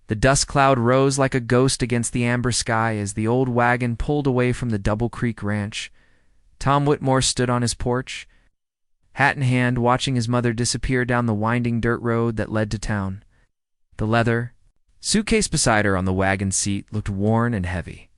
The dust cloud rose like a ghost against the amber sky as the old wagon pulled away from the Double Creek Ranch. Tom Whitmore stood on his porch, hat in hand, watching his mother disappear down the winding dirt road that led to town. The leather suitcase beside her on the wagon seat looked worn and heavy,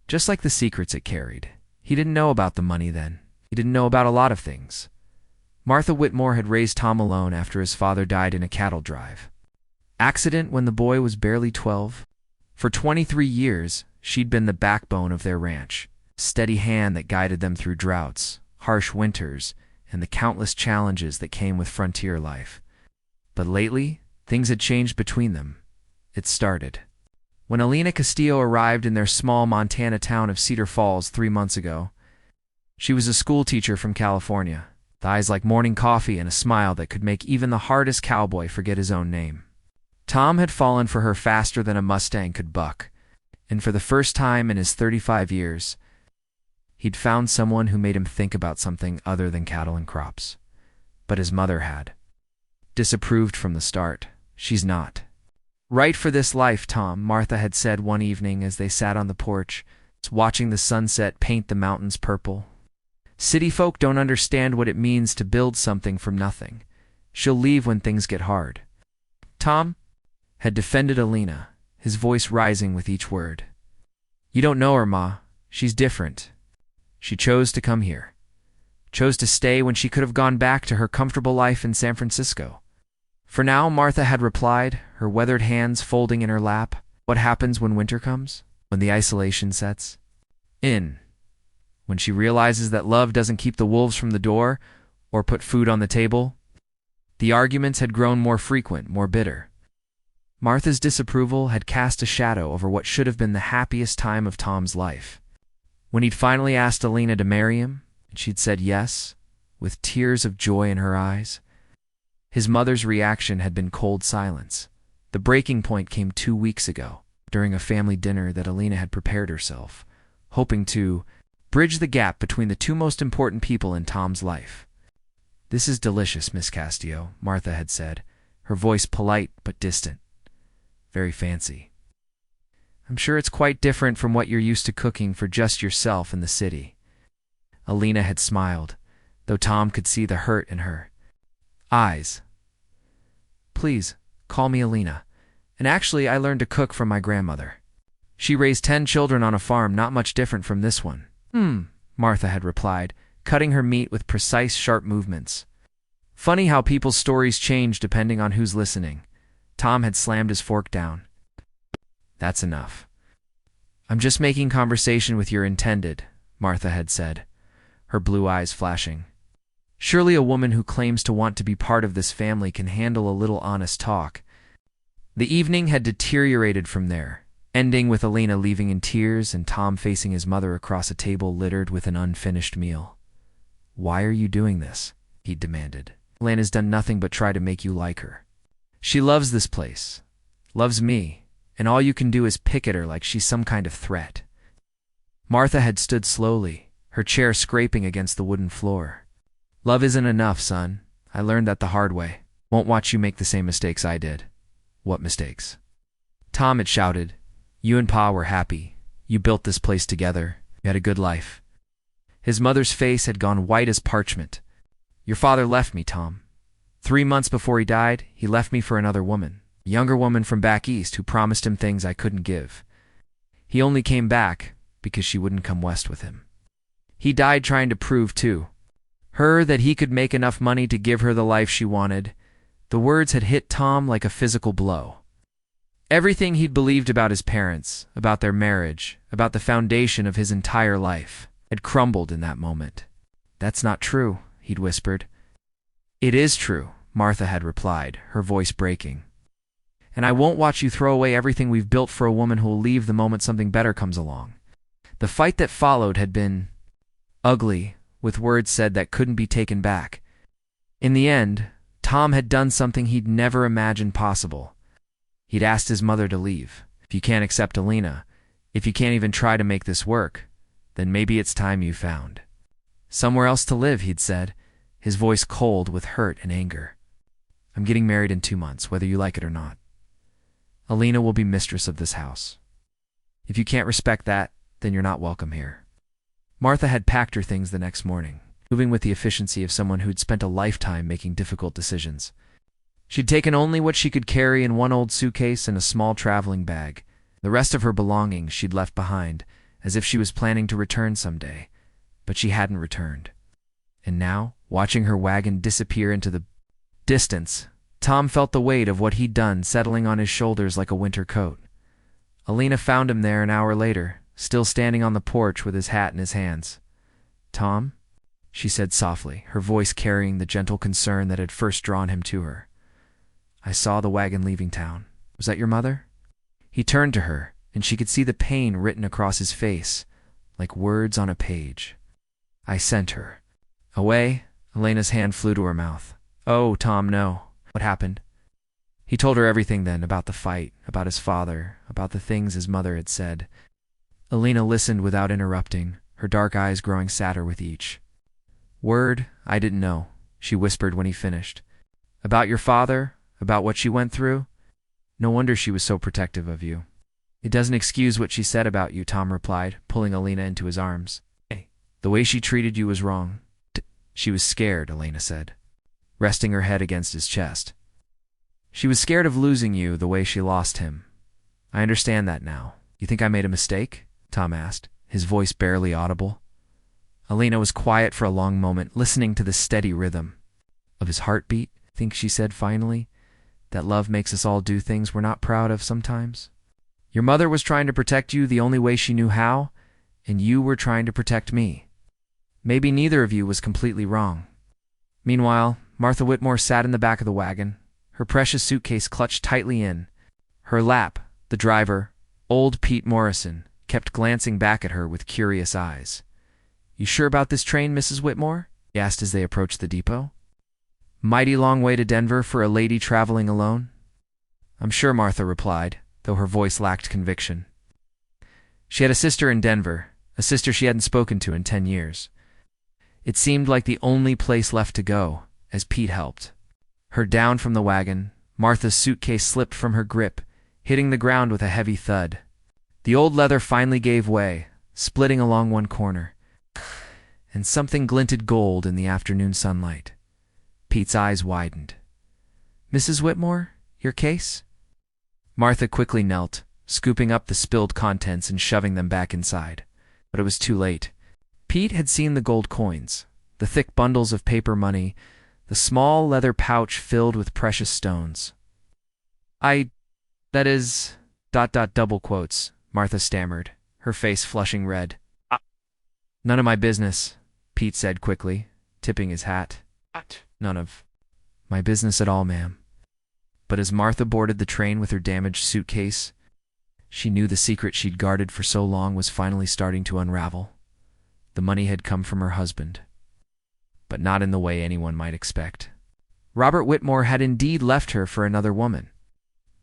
just like the secrets it carried. He didn't know about the money then. He didn't know about a lot of things. Martha Whitmore had raised Tom alone after his father died in a cattle drive. Accident when the boy was barely 12. For 23 years, she'd been the backbone of their ranch, steady hand that guided them through droughts, harsh winters, and the countless challenges that came with frontier life. But lately, things had changed between them. It started when Alina Castillo arrived in their small Montana town of Cedar Falls 3 months ago. She was a school teacher from California, with eyes like morning coffee and a smile that could make even the hardest cowboy forget his own name. Tom had fallen for her faster than a Mustang could buck, and for the first time in his 35 years, he'd found someone who made him think about something other than cattle and crops. But his mother had disapproved from the start. "She's not right for this life, Tom," Martha had said one evening as they sat on the porch, watching the sunset paint the mountains purple. "City folk don't understand what it means to build something from nothing. She'll leave when things get hard." Tom had defended Alina, his voice rising with each word. "You don't know her, Ma. She's different. She chose to come here. Chose to stay when she could have gone back to her comfortable life in San Francisco." "For now," Martha had replied, her weathered hands folding in her lap. "What happens when winter comes? When the isolation sets in? When she realizes that love doesn't keep the wolves from the door or put food on the table?" The arguments had grown more frequent, more bitter. Martha's disapproval had cast a shadow over what should have been the happiest time of Tom's life. When he'd finally asked Alina to marry him, and she'd said yes, with tears of joy in her eyes, his mother's reaction had been cold silence. The breaking point came 2 weeks ago, during a family dinner that Alina had prepared herself, hoping to bridge the gap between the two most important people in Tom's life. "This is delicious, Miss Castillo," Martha had said, her voice polite but distant. "Very fancy. I'm sure it's quite different from what you're used to cooking for just yourself in the city." Alina had smiled, though Tom could see the hurt in her eyes. "Please, call me Alina. And actually, I learned to cook from my grandmother. She raised 10 children on a farm not much different from this one." Martha had replied, cutting her meat with precise, sharp movements. Funny how people's stories change depending on who's listening. Tom had slammed his fork down. "That's enough. I'm just making conversation with your intended," Martha had said, her blue eyes flashing. "Surely a woman who claims to want to be part of this family can handle a little honest talk." The evening had deteriorated from there, ending with Alina leaving in tears and Tom facing his mother across a table littered with an unfinished meal. "Why are you doing this?" he demanded. "Alina's done nothing but try to make you like her. She loves this place, loves me, and all you can do is pick at her like she's some kind of threat." Martha had stood slowly, her chair scraping against the wooden floor. "Love isn't enough, son. I learned that the hard way. Won't watch you make the same mistakes I did." "What mistakes?" Tom had shouted. "You and Pa were happy. You built this place together. You had a good life." His mother's face had gone white as parchment. "Your father left me, Tom. 3 months before he died, he left me for another woman, a younger woman from back east who promised him things I couldn't give. He only came back because she wouldn't come west with him. He died trying to prove to her that he could make enough money to give her the life she wanted." The words had hit Tom like a physical blow. Everything he'd believed about his parents, about their marriage, about the foundation of his entire life, had crumbled in that moment. "That's not true," he'd whispered. "It is true," Martha had replied, her voice breaking. "And I won't watch you throw away everything we've built for a woman who'll leave the moment something better comes along." The fight that followed had been ugly, with words said that couldn't be taken back. In the end, Tom had done something he'd never imagined possible. He'd asked his mother to leave. "If you can't accept Alina, if you can't even try to make this work, then maybe it's time you found somewhere else to live," he'd said, his voice cold with hurt and anger. "I'm getting married in 2 months, whether you like it or not." Alina will be mistress of this house. If you can't respect that, then you're not welcome here." Martha had packed her things the next morning, moving with the efficiency of someone who'd spent a lifetime making difficult decisions. She'd taken only what she could carry in one old suitcase and a small traveling bag. The rest of her belongings she'd left behind, as if she was planning to return someday. But she hadn't returned. And now, watching her wagon disappear into the distance, Tom felt the weight of what he'd done settling on his shoulders like a winter coat. Alina found him there an hour later, still standing on the porch with his hat in his hands. "Tom?" she said softly, her voice carrying the gentle concern that had first drawn him to her. "I saw the wagon leaving town. Was that your mother?" He turned to her, and she could see the pain written across his face, like words on a page. "I sent her." "Away?" Elena's hand flew to her mouth. "Oh, Tom, no. What happened?" He told her everything then, about the fight, about his father, about the things his mother had said. Alina listened without interrupting, her dark eyes growing sadder with each word. "I didn't know," she whispered when he finished. "About your father? About what she went through? No wonder she was so protective of you." "It doesn't excuse what she said about you," Tom replied, pulling Alina into his arms. "Hey, the way she treated you was wrong." "She was scared," Alina said, resting her head against his chest. "She was scared of losing you the way she lost him. I understand that now. You think I made a mistake?" Tom asked, his voice barely audible. Alina was quiet for a long moment, listening to the steady rhythm of his heartbeat. "Think," she said finally, "that love makes us all do things we're not proud of sometimes. Your mother was trying to protect you the only way she knew how, and you were trying to protect me. Maybe neither of you was completely wrong." Meanwhile, Martha Whitmore sat in the back of the wagon, her precious suitcase clutched tightly in her lap. The driver, old Pete Morrison, kept glancing back at her with curious eyes. "You sure about this train, Mrs. Whitmore?" he asked as they approached the depot. "Mighty long way to Denver for a lady traveling alone?" "I'm sure," Martha replied, though her voice lacked conviction. She had a sister in Denver, a sister she hadn't spoken to in 10 years. It seemed like the only place left to go, as Pete helped her down from the wagon. Martha's suitcase slipped from her grip, hitting the ground with a heavy thud. The old leather finally gave way, splitting along one corner, and something glinted gold in the afternoon sunlight. Pete's eyes widened. "Mrs. Whitmore, your case?" Martha quickly knelt, scooping up the spilled contents and shoving them back inside. But it was too late. Pete had seen the gold coins, the thick bundles of paper money, the small leather pouch filled with precious stones. That is, ... double quotes, Martha stammered, her face flushing red. "None of my business," Pete said quickly, tipping his hat. "None of my business at all, ma'am." But as Martha boarded the train with her damaged suitcase, she knew the secret she'd guarded for so long was finally starting to unravel. The money had come from her husband, but not in the way anyone might expect. Robert Whitmore had indeed left her for another woman,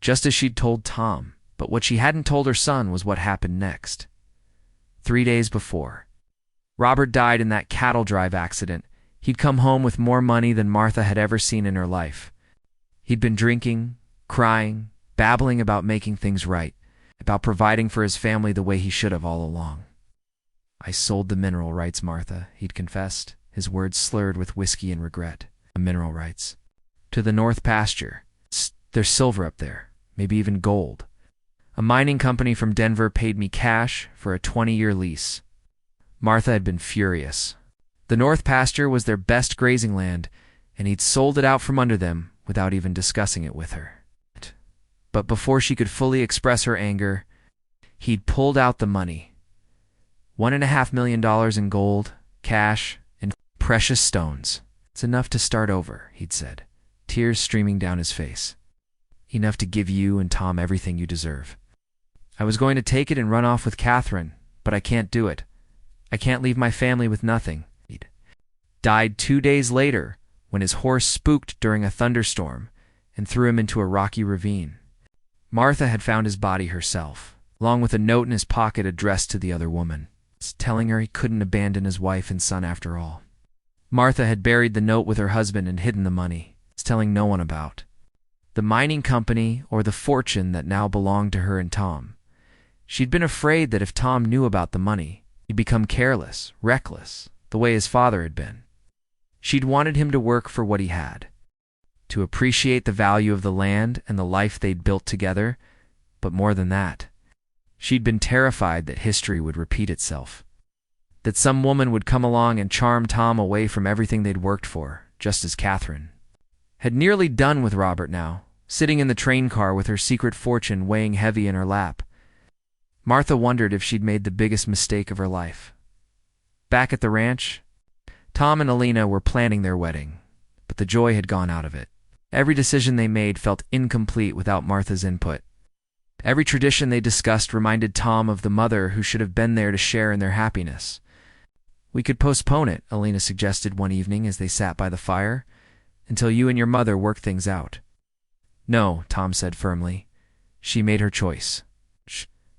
just as she'd told Tom, but what she hadn't told her son was what happened next. 3 days before, Robert died in that cattle drive accident. He'd come home with more money than Martha had ever seen in her life. He'd been drinking, crying, babbling about making things right, about providing for his family the way he should have all along. "I sold the mineral rights, Martha," he'd confessed, his words slurred with whiskey and regret. "The mineral rights. To the North Pasture. There's silver up there, maybe even gold. A mining company from Denver paid me cash for a 20-year lease." Martha had been furious. The North Pasture was their best grazing land, and he'd sold it out from under them without even discussing it with her. But before she could fully express her anger, he'd pulled out the money. $1.5 million in gold, cash, and precious stones. "It's enough to start over," he'd said, tears streaming down his face. "Enough to give you and Tom everything you deserve. I was going to take it and run off with Catherine, but I can't do it. I can't leave my family with nothing." He'd died 2 days later when his horse spooked during a thunderstorm and threw him into a rocky ravine. Martha had found his body herself, along with a note in his pocket addressed to the other woman, telling her he couldn't abandon his wife and son after all. Martha had buried the note with her husband and hidden the money, telling no one about. the mining company or the fortune that now belonged to her and Tom. She'd been afraid that if Tom knew about the money, he'd become careless, reckless, the way his father had been. She'd wanted him to work for what he had, to appreciate the value of the land and the life they'd built together, but more than that, she'd been terrified that history would repeat itself, that some woman would come along and charm Tom away from everything they'd worked for, just as Catherine had nearly done with Robert now, sitting in the train car with her secret fortune weighing heavy in her lap. Martha wondered if she'd made the biggest mistake of her life. Back at the ranch, Tom and Alina were planning their wedding, but the joy had gone out of it. Every decision they made felt incomplete without Martha's input. Every tradition they discussed reminded Tom of the mother who should have been there to share in their happiness. "We could postpone it," Alina suggested one evening as they sat by the fire, "until you and your mother work things out." "No," Tom said firmly. She made her choice.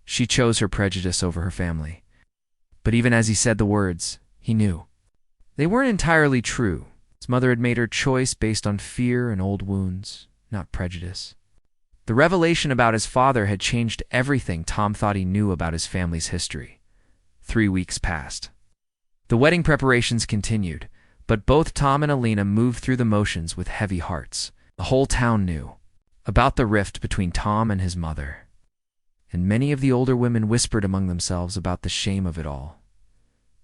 She chose her prejudice over her family. But even as he said the words, he knew they weren't entirely true. His mother had made her choice based on fear and old wounds, not prejudice. The revelation about his father had changed everything Tom thought he knew about his family's history. 3 weeks passed. The wedding preparations continued, but both Tom and Alina moved through the motions with heavy hearts. The whole town knew about the rift between Tom and his mother, and many of the older women whispered among themselves about the shame of it all.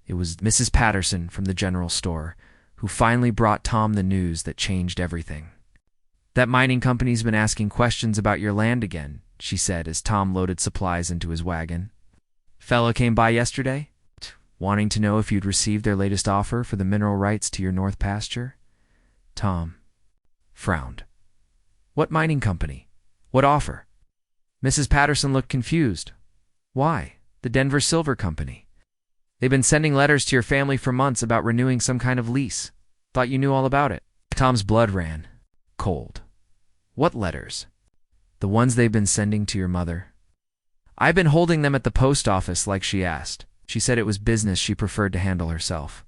It was Mrs. Patterson from the general store who finally brought Tom the news that changed everything. "That mining company's been asking questions about your land again," she said as Tom loaded supplies into his wagon. "Fella came by yesterday, wanting to know if you'd received their latest offer for the mineral rights to your north pasture." Tom frowned. "What mining company? What offer?" Mrs. Patterson looked confused. "Why, the Denver Silver Company. They've been sending letters to your family for months about renewing some kind of lease. Thought you knew all about it." Tom's blood ran cold. "What letters?" "The ones they've been sending to your mother." "I've been holding them at the post office like she asked. She said it was business she preferred to handle herself."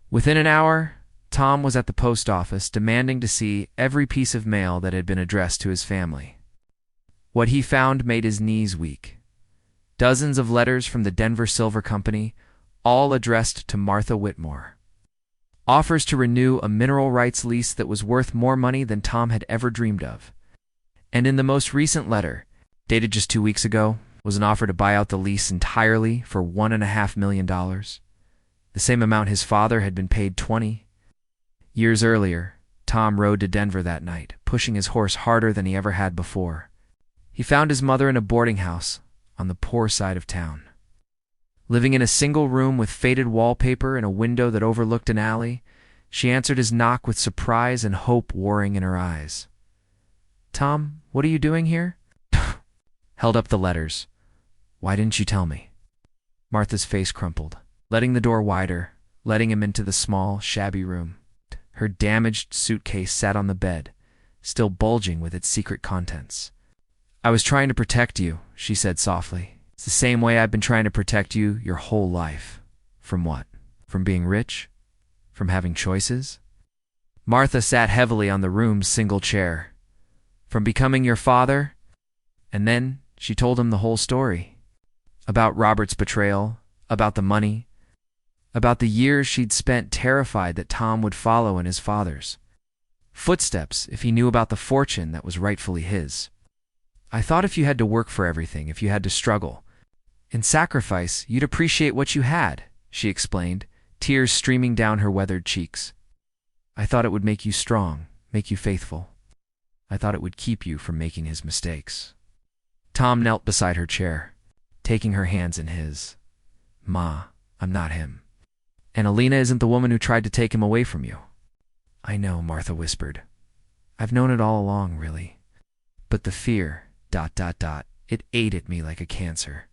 Within an hour, Tom was at the post office demanding to see every piece of mail that had been addressed to his family. What he found made his knees weak. Dozens of letters from the Denver Silver Company, all addressed to Martha Whitmore. Offers to renew a mineral rights lease that was worth more money than Tom had ever dreamed of. And in the most recent letter, dated just 2 weeks ago, was an offer to buy out the lease entirely for $1.5 million. The same amount his father had been paid 20 years earlier. Tom rode to Denver that night, pushing his horse harder than he ever had before. He found his mother in a boarding house on the poor side of town, living in a single room with faded wallpaper and a window that overlooked an alley. She answered his knock with surprise and hope warring in her eyes. "Tom, what are you doing here?" Held up the letters. "Why didn't you tell me?" Martha's face crumpled, letting the door wider, letting him into the small, shabby room. Her damaged suitcase sat on the bed, still bulging with its secret contents. "I was trying to protect you," she said softly. "It's the same way I've been trying to protect you your whole life." "From what? From being rich? From having choices?" Martha sat heavily on the room's single chair. "From becoming your father?" And then she told him the whole story. About Robert's betrayal, about the money, about the years she'd spent terrified that Tom would follow in his father's footsteps if he knew about the fortune that was rightfully his. "I thought if you had to work for everything, if you had to struggle and sacrifice, you'd appreciate what you had," she explained, tears streaming down her weathered cheeks. "I thought it would make you strong, make you faithful. I thought it would keep you from making his mistakes." Tom knelt beside her chair, taking her hands in his. "Ma, I'm not him. And Alina isn't the woman who tried to take him away from you." "I know," Martha whispered. "I've known it all along, really. But the fear, ... it ate at me like a cancer.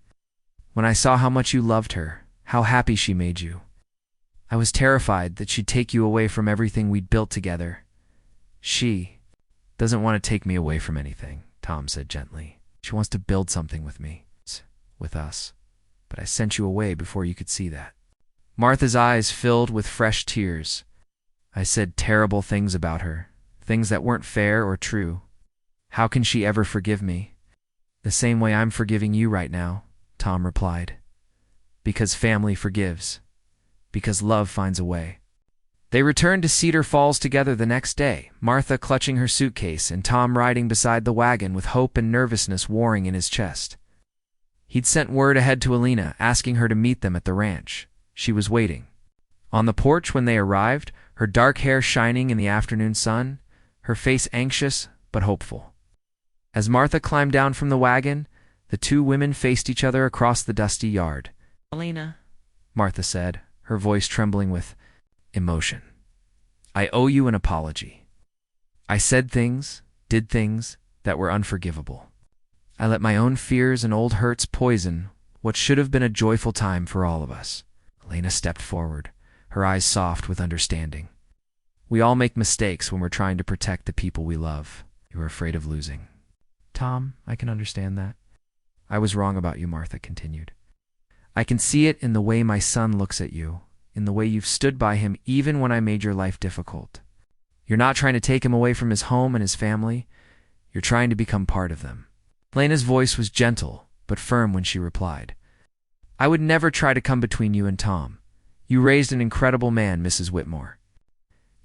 When I saw how much you loved her, how happy she made you, I was terrified that she'd take you away from everything we'd built together." "She doesn't want to take me away from anything," Tom said gently. "She wants to build something with me, with us. But I sent you away before you could see that." Martha's eyes filled with fresh tears. "I said terrible things about her, things that weren't fair or true. How can she ever forgive me? The same way I'm forgiving you right now, Tom replied. Because family forgives. Because love finds a way. They returned to Cedar Falls together the next day, Martha clutching her suitcase and Tom riding beside the wagon with hope and nervousness warring in his chest. He'd sent word ahead to Alina, asking her to meet them at the ranch. She was waiting. On the porch when they arrived, her dark hair shining in the afternoon sun, her face anxious but hopeful. As Martha climbed down from the wagon, the two women faced each other across the dusty yard. Alina, Martha said, her voice trembling with emotion. I owe you an apology. I said things, did things that were unforgivable. I let my own fears and old hurts poison what should have been a joyful time for all of us. Elena stepped forward, her eyes soft with understanding. We all make mistakes when we're trying to protect the people we love. You are afraid of losing. Tom, I can understand that. I was wrong about you, Martha continued. I can see it in the way my son looks at you, in the way you've stood by him even when I made your life difficult. You're not trying to take him away from his home and his family. You're trying to become part of them. Lena's voice was gentle but firm when she replied. I would never try to come between you and Tom. You raised an incredible man, Mrs. Whitmore.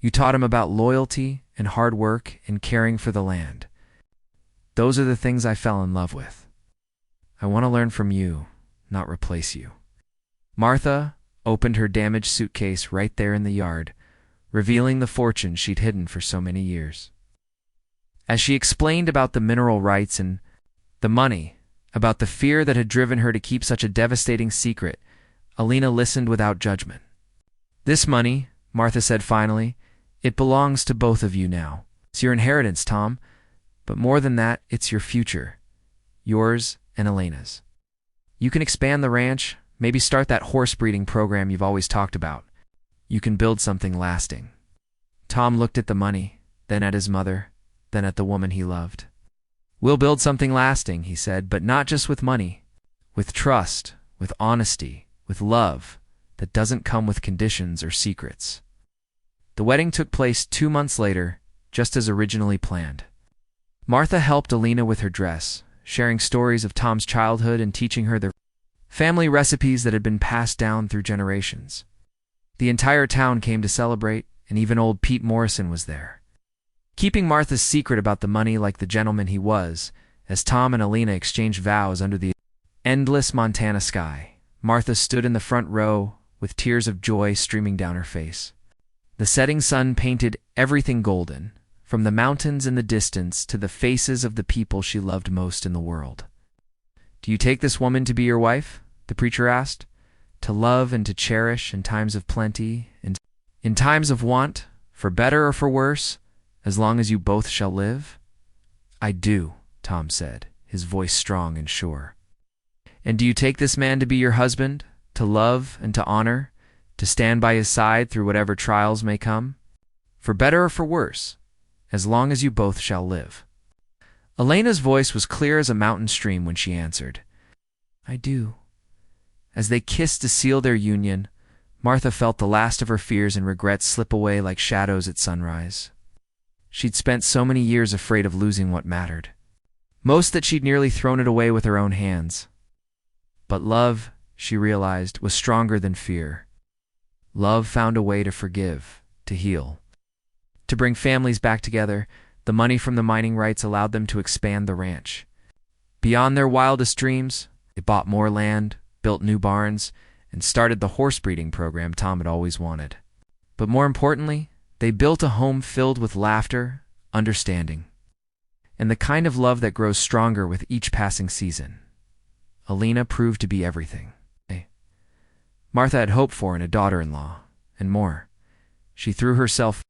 You taught him about loyalty and hard work and caring for the land. Those are the things I fell in love with. I want to learn from you, not replace you. Martha opened her damaged suitcase right there in the yard, revealing the fortune she'd hidden for so many years. As she explained about the mineral rights and the money, about the fear that had driven her to keep such a devastating secret, Alina listened without judgment. This money, Martha said finally, it belongs to both of you now. It's your inheritance, Tom, but more than that, it's your future. Yours and Elena's. You can expand the ranch, maybe start that horse breeding program you've always talked about. You can build something lasting. Tom looked at the money, then at his mother, then at the woman he loved. We'll build something lasting, he said, but not just with money. With trust, with honesty, with love that doesn't come with conditions or secrets. The wedding took place 2 months later, just as originally planned. Martha helped Alina with her dress, sharing stories of Tom's childhood and teaching her the family recipes that had been passed down through generations. The entire town came to celebrate, and even old Pete Morrison was there. Keeping Martha's secret about the money like the gentleman he was, as Tom and Alina exchanged vows under the endless Montana sky, Martha stood in the front row with tears of joy streaming down her face. The setting sun painted everything golden, from the mountains in the distance to the faces of the people she loved most in the world. Do you take this woman to be your wife? The preacher asked. To love and to cherish in times of plenty and in times of want, for better or for worse, as long as you both shall live? I do, Tom said, his voice strong and sure. And do you take this man to be your husband, to love and to honor, to stand by his side through whatever trials may come? For better or for worse, as long as you both shall live. Elena's voice was clear as a mountain stream when she answered, I do. As they kissed to seal their union, Martha felt the last of her fears and regrets slip away like shadows at sunrise. She'd spent so many years afraid of losing what mattered. Most that she'd nearly thrown it away with her own hands. But love, she realized, was stronger than fear. Love found a way to forgive, to heal. To bring families back together, the money from the mining rights allowed them to expand the ranch. Beyond their wildest dreams, they bought more land, built new barns, and started the horse breeding program Tom had always wanted. But more importantly, they built a home filled with laughter, understanding, and the kind of love that grows stronger with each passing season. Alina proved to be everything Martha had hoped for in a daughter-in-law, and more. She threw herself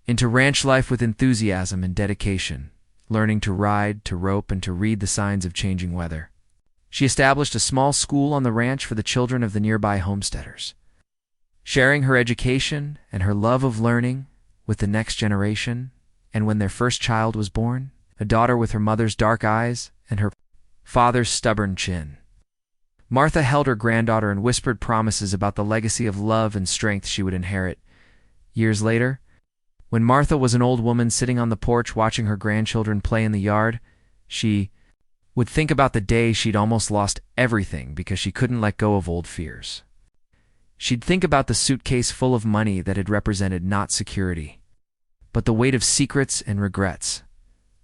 into ranch life with enthusiasm and dedication, learning to ride, to rope, and to read the signs of changing weather. She established a small school on the ranch for the children of the nearby homesteaders. Sharing her education and her love of learning with the next generation, and when their first child was born, a daughter with her mother's dark eyes and her father's stubborn chin. Martha held her granddaughter and whispered promises about the legacy of love and strength she would inherit. Years later, When Martha was an old woman sitting on the porch watching her grandchildren play in the yard, she would think about the day she'd almost lost everything because she couldn't let go of old fears. She'd think about the suitcase full of money that had represented not security, but the weight of secrets and regrets.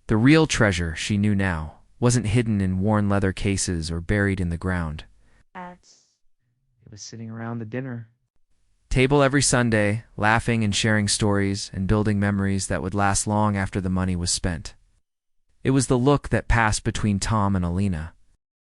The real treasure, she knew now, wasn't hidden in worn leather cases or buried in the ground. It was sitting around the dinner table every Sunday, laughing and sharing stories and building memories that would last long after the money was spent. It was the look that passed between Tom and Alina,